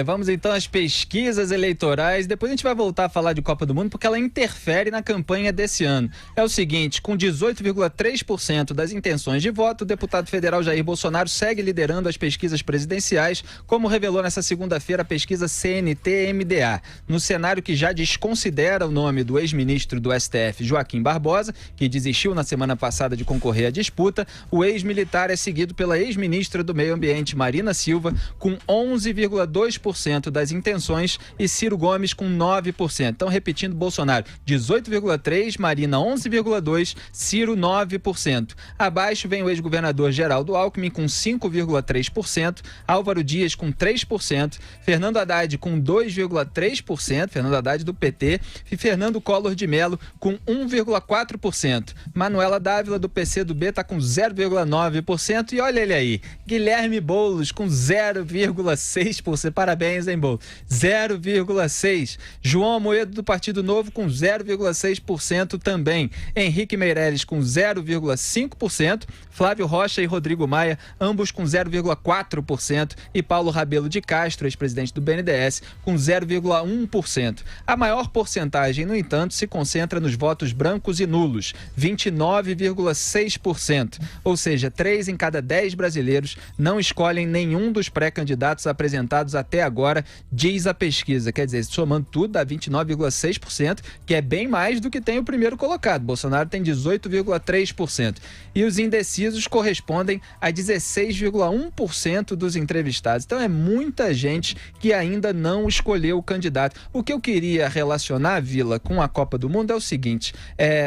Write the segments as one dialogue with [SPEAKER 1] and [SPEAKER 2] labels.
[SPEAKER 1] Vamos então às pesquisas eleitorais. Depois a gente vai voltar a falar de Copa do Mundo porque ela interfere na campanha desse ano. É o seguinte, com 18,3% das intenções de voto, o deputado federal Jair Bolsonaro segue liderando as pesquisas presidenciais, como revelou nessa segunda-feira a pesquisa CNT-MDA. No cenário que já desconsidera o nome do ex-ministro do STF, Joaquim Barbosa, que desistiu na semana passada de concorrer à disputa, o ex-militar é seguido pela ex-ministra do Meio Ambiente, Marina Silva, com 11,2% das intenções e Ciro Gomes com 9%. Então, repetindo, Bolsonaro 18,3%, Marina 11,2%, Ciro 9%. Abaixo vem o ex-governador Geraldo Alckmin com 5,3%, Álvaro Dias com 3%, Fernando Haddad com 2,3%, Fernando Haddad do PT, e Fernando Collor de Mello com 1,4%. Manuela Dávila do PCdoB está com 0,9% e olha ele aí, Guilherme Boulos com 0,6%. Parabéns, hein, Boulos? 0,6%. João Amoedo do Partido Novo com 0,6% também. Henrique Meirelles com 0,5%. Flávio Rocha e Rodrigo Maia, ambos com 0,4%. E Paulo Rabelo de Castro, ex-presidente do BNDES, com 0,1%. A maior porcentagem, no entanto, se concentra nos votos brancos e nulos, 29,6%. Ou seja, 3 em cada 10 brasileiros não escolhem nenhum dos pré-candidatos apresentados até agora, diz a pesquisa. Quer dizer, somando tudo, dá 29,6%, que é bem mais do que tem o primeiro colocado. Bolsonaro tem 18,3%. E os indecisos correspondem a 16,1% dos entrevistados. Então é muita gente que ainda não escolheu o candidato. O que eu queria relacionar, Vila, com a Copa do Mundo é o seguinte,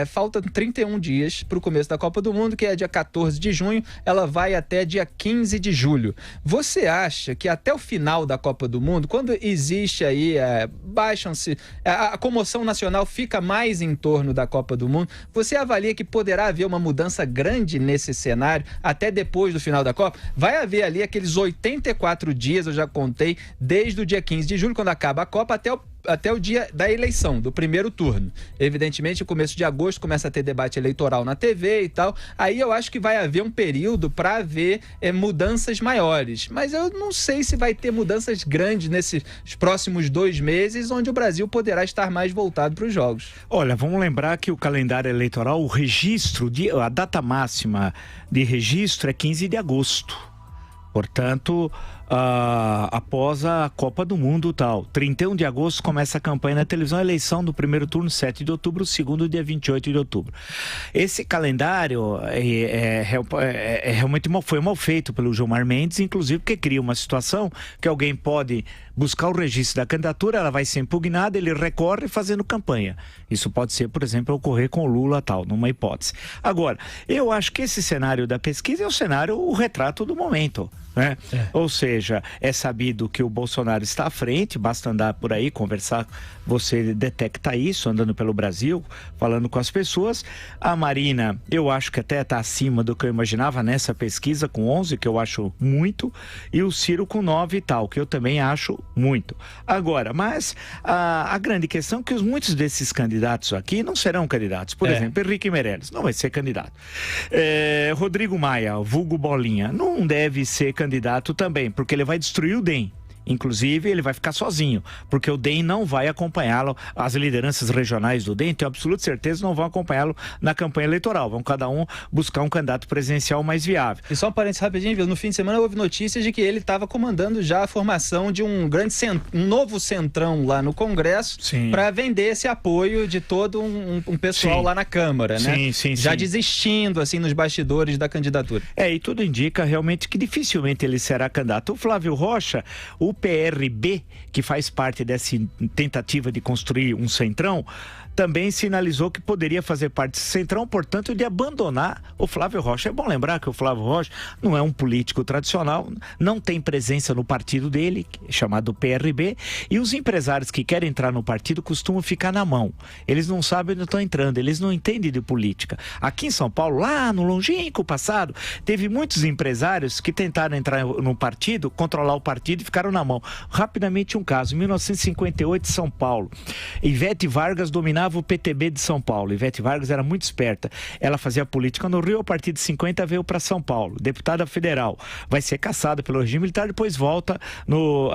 [SPEAKER 1] faltam 31 dias para o começo da Copa do Mundo, que é dia 14 de junho, ela vai até dia 15 de julho. Você acha que até o final da Copa do Mundo, quando existe aí, baixam-se, a comoção nacional fica mais em torno da Copa do Mundo, você avalia que poderá haver uma mudança grande nesse cenário até depois do final da Copa? Vai haver ali aqueles 84 dias, eu já contei, desde o dia 15 de julho, quando acaba a Copa, até o dia da eleição, do primeiro turno. Evidentemente, no começo de agosto começa a ter debate eleitoral na TV e tal. Aí eu acho que vai haver um período para haver mudanças maiores. Mas eu não sei se vai ter mudanças grandes nesses próximos 2 meses, onde o Brasil poderá estar mais voltado para os jogos.
[SPEAKER 2] Olha, vamos lembrar que o calendário eleitoral, o registro, a data máxima de registro é 15 de agosto. Portanto, após a Copa do Mundo tal. 31 de agosto começa a campanha na televisão, a eleição do primeiro turno, 7 de outubro, o segundo dia 28 de outubro. Esse calendário realmente foi mal feito pelo Gilmar Mendes, inclusive porque cria uma situação que alguém pode buscar o registro da candidatura, ela vai ser impugnada, ele recorre fazendo campanha. Isso pode ser, por exemplo, ocorrer com o Lula tal, numa hipótese. Agora, eu acho que esse cenário da pesquisa é o retrato do momento, né? Ou seja, é sabido que o Bolsonaro está à frente, basta andar por aí, conversar, você detecta isso, andando pelo Brasil, falando com as pessoas. A Marina, eu acho que até está acima do que eu imaginava nessa pesquisa, com 11, que eu acho muito, e o Ciro com 9 e tal, que eu também acho muito. Agora, mas a grande questão é que muitos desses candidatos aqui não serão candidatos. Por exemplo, Henrique Meirelles não vai ser candidato. Rodrigo Maia, vulgo Bolinha, não deve ser candidato também, porque ele vai destruir o DEM. Inclusive, ele vai ficar sozinho, porque o DEM não vai acompanhá-lo, as lideranças regionais do DEM, tenho absoluta certeza, não vão acompanhá-lo na campanha eleitoral, vão cada um buscar um candidato presidencial mais viável.
[SPEAKER 1] E só um parênteses rapidinho, no fim de semana houve notícias de que ele estava comandando já a formação de um novo centrão lá no Congresso, para vender esse apoio de todo um pessoal lá na Câmara, né? Já desistindo, assim, nos bastidores da candidatura.
[SPEAKER 2] E tudo indica realmente que dificilmente ele será candidato. O Flávio Rocha, o PRB, que faz parte dessa tentativa de construir um centrão, também sinalizou que poderia fazer parte desse centrão, portanto, de abandonar o Flávio Rocha. É bom lembrar que o Flávio Rocha não é um político tradicional, não tem presença no partido dele, chamado PRB, e os empresários que querem entrar no partido costumam ficar na mão. Eles não sabem onde estão entrando, eles não entendem de política. Aqui em São Paulo, lá no longínquo passado, teve muitos empresários que tentaram entrar no partido, controlar o partido e ficaram na mão mão. Rapidamente um caso, em 1958, São Paulo. Ivete Vargas dominava o PTB de São Paulo. Ivete Vargas era muito esperta. Ela fazia política no Rio, a partir de 50 veio para São Paulo. Deputada federal. Vai ser caçada pelo regime militar, depois volta,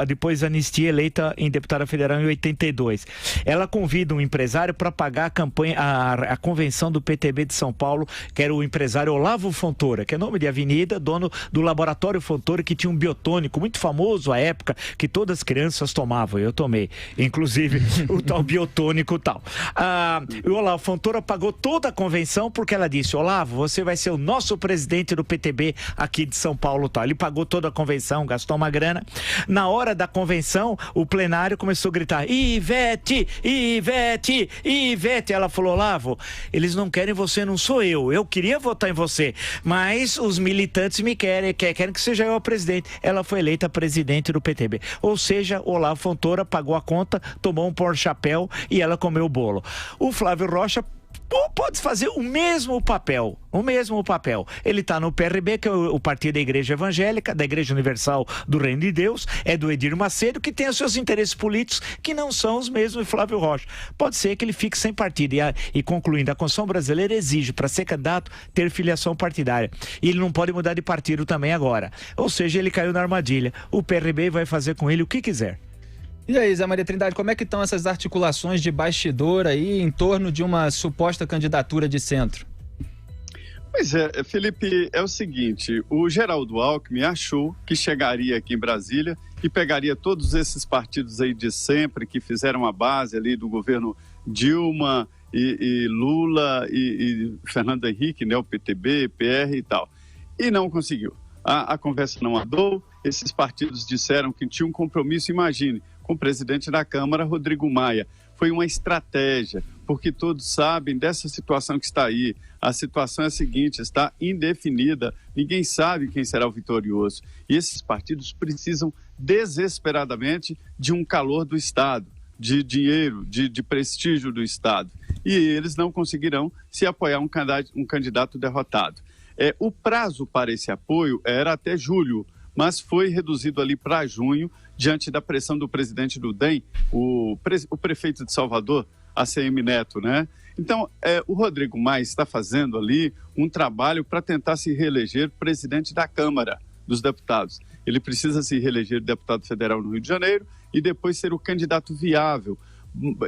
[SPEAKER 2] depois anistia, eleita em deputada federal em 82. Ela convida um empresário para pagar a campanha, a convenção do PTB de São Paulo, que era o empresário Olavo Fontoura, que é nome de avenida, dono do Laboratório Fontoura, que tinha um biotônico muito famoso à época, que todas as crianças tomavam, eu tomei, inclusive o tal biotônico tal. O Olavo Fontoura pagou toda a convenção porque ela disse: Olavo, você vai ser o nosso presidente do PTB aqui de São Paulo tal. Ele pagou toda a convenção, gastou uma grana. Na hora da convenção, o plenário começou a gritar: Ivete, Ivete, Ivete. Ela falou: Olavo, eles não querem você, não sou eu. Eu queria votar em você, mas os militantes me querem que seja eu a presidente. Ela foi eleita presidente do PTB. Ou seja, Olavo Fontoura pagou a conta, tomou um porta-chapéu e ela comeu o bolo. O Flávio Rocha pode fazer o mesmo papel. Ele está no PRB, que é o Partido da Igreja Evangélica, da Igreja Universal do Reino de Deus, é do Edir Macedo, que tem os seus interesses políticos que não são os mesmos do Flávio Rocha. Pode ser que ele fique sem partido. E concluindo, a Constituição brasileira exige, para ser candidato, ter filiação partidária. E ele não pode mudar de partido também agora. Ou seja, ele caiu na armadilha. O PRB vai fazer com ele o que quiser.
[SPEAKER 1] E aí, Zé Maria Trindade, como é que estão essas articulações de bastidor aí em torno de uma suposta candidatura de centro?
[SPEAKER 3] Pois é, Felipe, é o seguinte, o Geraldo Alckmin achou que chegaria aqui em Brasília e pegaria todos esses partidos aí de sempre que fizeram a base ali do governo Dilma e Lula e Fernando Henrique, né, o PTB, PR e tal, e não conseguiu. A conversa não andou, esses partidos disseram que tinham um compromisso, imagine, com o presidente da Câmara, Rodrigo Maia. Foi uma estratégia, porque todos sabem dessa situação que está aí. A situação é a seguinte, está indefinida, ninguém sabe quem será o vitorioso. E esses partidos precisam desesperadamente de um calor do Estado, de dinheiro, de prestígio do Estado. E eles não conseguirão se apoiar um candidato derrotado. O prazo para esse apoio era até julho, mas foi reduzido ali para junho, diante da pressão do presidente do DEM, o prefeito de Salvador, ACM Neto, né? Então, o Rodrigo Maia está fazendo ali um trabalho para tentar se reeleger presidente da Câmara dos Deputados. Ele precisa se reeleger deputado federal no Rio de Janeiro e depois ser o candidato viável.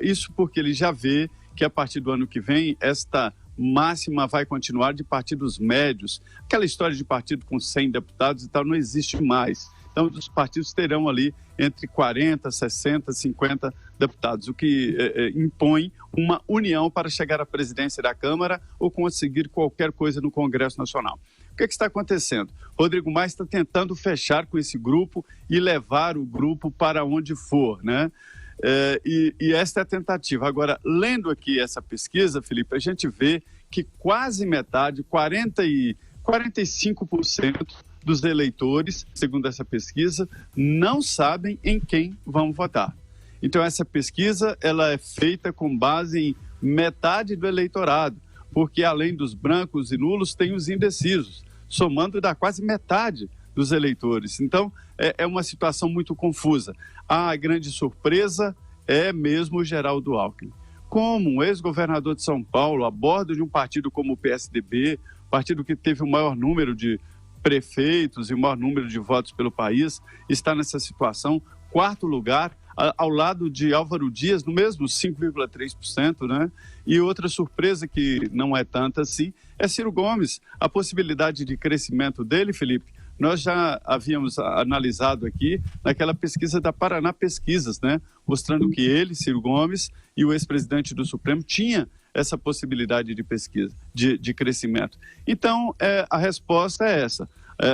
[SPEAKER 3] Isso porque ele já vê que a partir do ano que vem, esta máxima vai continuar de partidos médios. Aquela história de partido com 100 deputados e tal não existe mais. Então, os partidos terão ali entre 40, 60, 50 deputados, o que impõe uma união para chegar à presidência da Câmara ou conseguir qualquer coisa no Congresso Nacional. O que está acontecendo? Rodrigo Maia está tentando fechar com esse grupo e levar o grupo para onde for, né? E esta é a tentativa. Agora, lendo aqui essa pesquisa, Felipe, a gente vê que quase metade, 45% dos eleitores, segundo essa pesquisa, não sabem em quem vão votar. Então, essa pesquisa ela é feita com base em metade do eleitorado, porque além dos brancos e nulos, tem os indecisos, somando dá quase metade dos eleitores. Então, é uma situação muito confusa. A grande surpresa é mesmo o Geraldo Alckmin. Como um ex-governador de São Paulo, a bordo de um partido como o PSDB, partido que teve o maior número de prefeitos e o maior número de votos pelo país, está nessa situação, quarto lugar, ao lado de Álvaro Dias, no mesmo 5,3%, né? E outra surpresa que não é tanta assim, é Ciro Gomes. A possibilidade de crescimento dele, Felipe, nós já havíamos analisado aqui naquela pesquisa da Paraná Pesquisas, né? Mostrando que ele, Ciro Gomes, e o ex-presidente do Supremo tinha essa possibilidade de pesquisa, de crescimento. Então, a resposta é essa.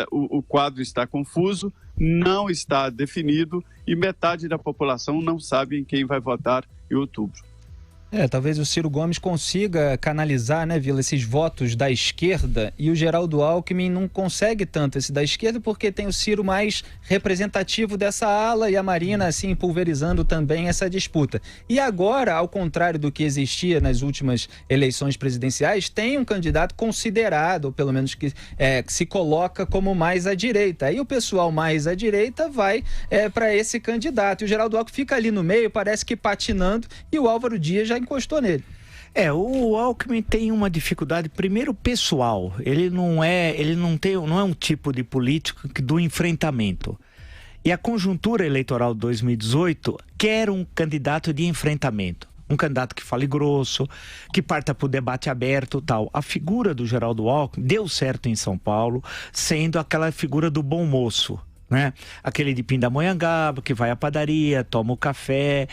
[SPEAKER 3] O quadro está confuso, não está definido e metade da população não sabe em quem vai votar em outubro.
[SPEAKER 1] Talvez o Ciro Gomes consiga canalizar, né, Vila, esses votos da esquerda, e o Geraldo Alckmin não consegue tanto esse da esquerda porque tem o Ciro mais representativo dessa ala e a Marina, assim, pulverizando também essa disputa. E agora, ao contrário do que existia nas últimas eleições presidenciais, tem um candidato considerado, ou pelo menos que se coloca como mais à direita. Aí o pessoal mais à direita vai para esse candidato. E o Geraldo Alckmin fica ali no meio, parece que patinando, e o Álvaro Dias já encostou nele.
[SPEAKER 2] O Alckmin tem uma dificuldade, primeiro, pessoal. Ele não é um tipo de político do enfrentamento. E a conjuntura eleitoral de 2018 quer um candidato de enfrentamento. Um candidato que fale grosso, que parta para o debate aberto e tal. A figura do Geraldo Alckmin deu certo em São Paulo, sendo aquela figura do bom moço. Né? Aquele de Pindamonhangaba, que vai à padaria, toma o café,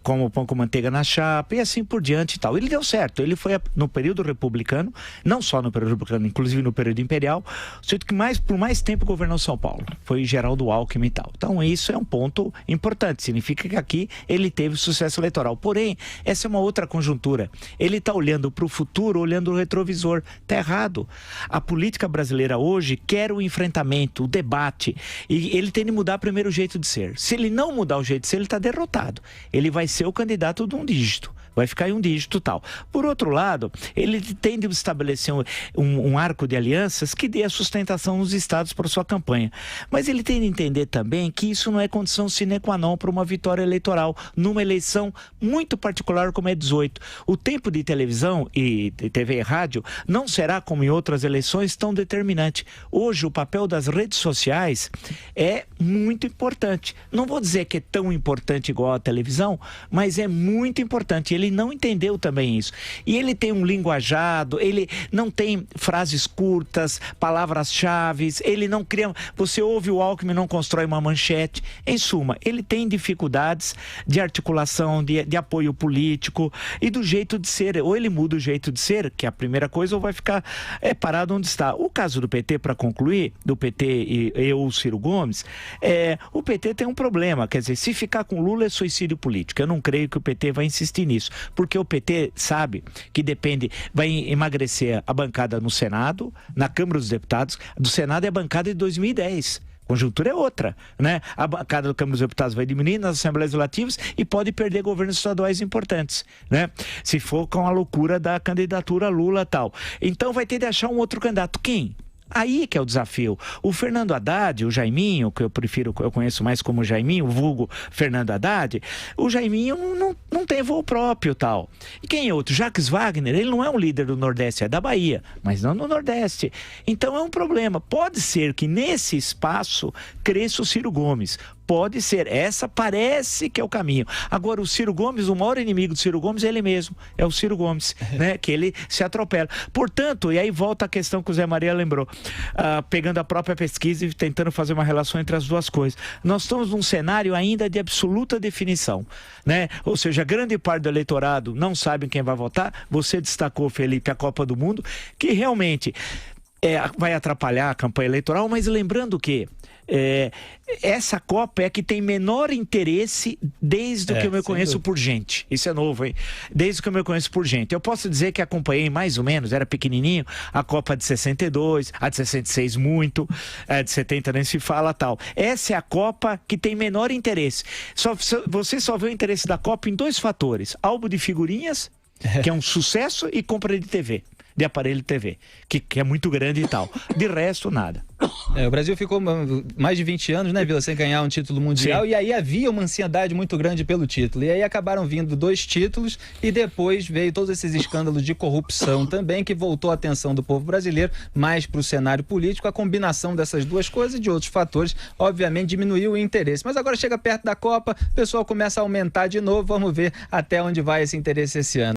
[SPEAKER 2] come o pão com manteiga na chapa e assim por diante e tal. Ele deu certo, ele foi no período republicano, não só no período republicano, inclusive no período imperial, o sujeito que por mais tempo governou São Paulo, foi Geraldo Alckmin e tal. Então isso é um ponto importante, significa que aqui ele teve sucesso eleitoral. Porém, essa é uma outra conjuntura. Ele está olhando para o futuro, olhando o retrovisor. Está errado. A política brasileira hoje quer o enfrentamento, o debate, e ele tem de mudar primeiro o jeito de ser. Se ele não mudar o jeito de ser, ele está derrotado. Ele vai ser o candidato de um dígito. Vai ficar em um dígito tal. Por outro lado, ele tem de estabelecer um arco de alianças que dê a sustentação nos estados para sua campanha. Mas ele tem de entender também que isso não é condição sine qua non para uma vitória eleitoral, numa eleição muito particular como é 18. O tempo de televisão e TV e rádio não será, como em outras eleições, tão determinante. Hoje, o papel das redes sociais é muito importante. Não vou dizer que é tão importante igual a televisão, mas é muito importante. Ele não entendeu também isso. E ele tem um linguajado, ele não tem frases curtas, palavras-chave, ele não cria... Você ouve o Alckmin, não constrói uma manchete. Em suma, ele tem dificuldades de articulação, de apoio político e do jeito de ser. Ou ele muda o jeito de ser, que é a primeira coisa, ou vai ficar parado onde está. O caso do PT, para concluir, do PT e o Ciro Gomes, o PT tem um problema, quer dizer, se ficar com Lula é suicídio político. Eu não creio que o PT vai insistir nisso, porque o PT sabe que vai emagrecer a bancada no Senado, na Câmara dos Deputados. Do Senado é a bancada de 2010. A conjuntura é outra, né? A bancada da Câmara dos Deputados vai diminuir nas Assembleias Legislativas e pode perder governos estaduais importantes, né? Se for com a loucura da candidatura Lula e tal. Então vai ter de achar um outro candidato. Quem? Aí que é o desafio. O Fernando Haddad, o Jaiminho, que eu conheço mais como Jaiminho, vulgo Fernando Haddad, o Jaiminho não tem voo próprio e tal. E quem é outro? Jacques Wagner, ele não é um líder do Nordeste, é da Bahia, mas não no Nordeste. Então é um problema. Pode ser que nesse espaço cresça o Ciro Gomes. Pode ser, essa parece que é o caminho. Agora, o Ciro Gomes, o maior inimigo do Ciro Gomes é ele mesmo, é o Ciro Gomes, né? Que ele se atropela. Portanto, e aí volta a questão que o Zé Maria lembrou, pegando a própria pesquisa e tentando fazer uma relação entre as duas coisas. Nós estamos num cenário ainda de absoluta definição, né? Ou seja, grande parte do eleitorado não sabe quem vai votar. Você destacou, Felipe, a Copa do Mundo, que realmente vai atrapalhar a campanha eleitoral, mas lembrando que essa Copa é a que tem menor interesse desde o que eu me conheço por gente. Isso é novo, hein? Desde que eu me conheço por gente. Eu posso dizer que acompanhei mais ou menos, era pequenininho, a Copa de 62, a de 66 muito, a de 70 nem se fala tal. Essa é a Copa que tem menor interesse. Você só vê o interesse da Copa em dois fatores: álbum de figurinhas, que é um sucesso, e compra de TV. De aparelho de TV, que é muito grande e tal. De resto, nada.
[SPEAKER 1] O Brasil ficou mais de 20 anos, né, Vila, sem ganhar um título mundial. Sim. E aí havia uma ansiedade muito grande pelo título. E aí acabaram vindo 2 títulos e depois veio todos esses escândalos de corrupção também, que voltou a atenção do povo brasileiro mais para o cenário político. A combinação dessas duas coisas e de outros fatores, obviamente, diminuiu o interesse. Mas agora chega perto da Copa, o pessoal começa a aumentar de novo. Vamos ver até onde vai esse interesse esse ano.